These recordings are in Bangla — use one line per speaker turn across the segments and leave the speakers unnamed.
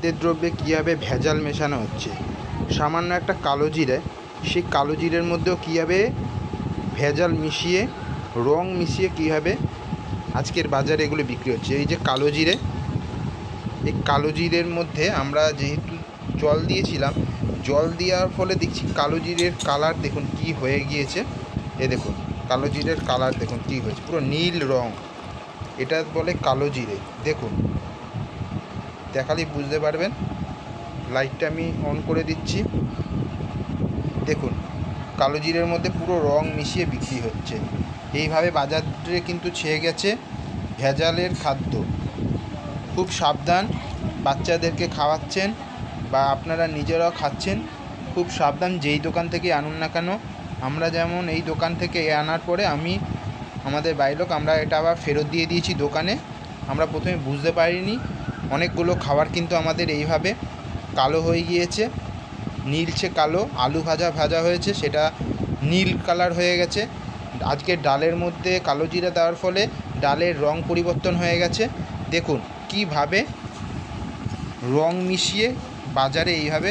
খাদ্যের দ্রব্যে কীভাবে ভেজাল মেশানো হচ্ছে। সামান্য একটা কালো জিরে, সেই কালো জিরের মধ্যেও কীভাবে ভেজাল মিশিয়ে, রং মিশিয়ে কীভাবে আজকের বাজারে এগুলো বিক্রি হচ্ছে। এই যে কালো জিরে, এই কালো জিরের মধ্যে আমরা যেহেতু জল দিয়েছিলাম, জল দেওয়ার ফলে দেখছি কালো জিরের কালার দেখুন কি হয়ে গিয়েছে। এ দেখুন কালো জিরের কালার দেখুন কি হয়েছে, পুরো নীল রং। এটা বলে কালো জিরে। দেখুন, দেখালেই বুঝতে পারবেন। লাইটটা আমি অন করে দিচ্ছি। দেখুন কালো জিরের মধ্যে পুরো রং মিশিয়ে বিক্রি হচ্ছে। এইভাবে বাজারে কিন্তু ছেয়ে গেছে ভেজালের খাদ্য। খুব সাবধান, বাচ্চাদেরকে খাওয়াচ্ছেন বা আপনারা নিজেরাও খাচ্ছেন, খুব সাবধান। যেই দোকান থেকে আনুন না কেন, আমরা যেমন এই দোকান থেকে আনার পরে আমাদের বাড়ির লোক আমরা এটা আবার ফেরত দিয়ে দিয়েছি দোকানে। আমরা প্রথমে বুঝতে পারিনি, অনেকগুলো খাবার কিন্তু আমাদের এইভাবে কালো হয়ে গিয়েছে, নীলচে কালো। আলু ভাজা হয়েছে, সেটা নীল কালার হয়ে গেছে। আজকে ডালের মধ্যে কালো জিরা দেওয়ার ফলে ডালের রং পরিবর্তন হয়ে গেছে। দেখুন কিভাবে রং মিশিয়ে বাজারে এইভাবে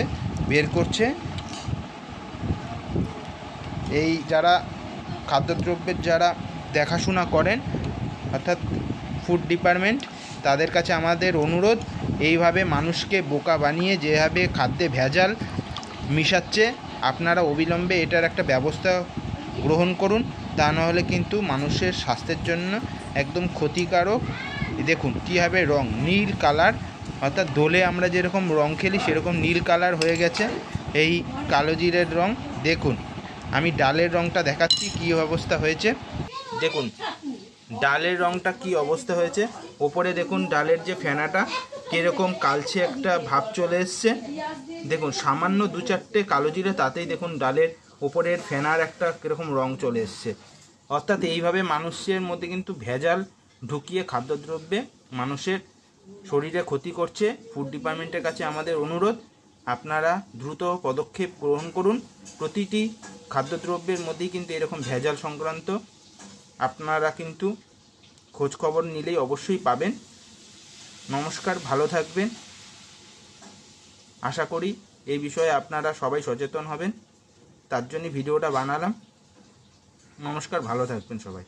বের করছে। এই যারা খাদ্যদ্রব্যের যারা দেখাশোনা করেন, অর্থাৎ ফুড ডিপার্টমেন্ট, তাদের কাছে আমাদের অনুরোধ, এইভাবে মানুষকে বোকা বানিয়ে যেভাবে খাদ্যে ভেজাল মিশাচ্ছে, আপনারা অবিলম্বে এটার একটা ব্যবস্থা গ্রহণ করুন। তা নাহলে কিন্তু মানুষের স্বাস্থ্যের জন্য একদম ক্ষতিকারক। দেখুন কীভাবে রং নীল কালার, অর্থাৎ দোলে আমরা যেরকম রং খেলি সেরকম নীল কালার হয়ে গেছে এই কালো জিরের রং। দেখুন আমি ডালের রংটা দেখাচ্ছি কী অবস্থা হয়েছে। দেখুন ডালের রংটা কি অবস্থা হয়েছে। ওপরে দেখুন ডালের যে ফেনাটা কীরকম কালচে একটা ভাব চলে এসছে। দেখুন সামান্য দু চারটে কালো জিরে, তাতেই দেখুন ডালের ওপরের ফেনার একটা কীরকম রং চলে এসছে। অর্থাৎ এইভাবে মানুষের মধ্যে কিন্তু ভেজাল ঢুকিয়ে খাদ্যদ্রব্যে মানুষের শরীরে ক্ষতি করছে। ফুড ডিপার্টমেন্টের কাছে আমাদের অনুরোধ, আপনারা দ্রুত পদক্ষেপ গ্রহণ করুন। প্রতিটি খাদ্যদ্রব্যের মধ্যেই কিন্তু এরকম ভেজাল সংক্রান্ত আপনারা কিন্তু খোঁজ খবর নিলেই অবশ্যই পাবেন। নমস্কার, ভালো থাকবেন। আশা করি এই বিষয়ে আপনারা সবাই সচেতন হবেন, তার জন্য ভিডিওটা বানালাম। নমস্কার, ভালো থাকবেন সবাই।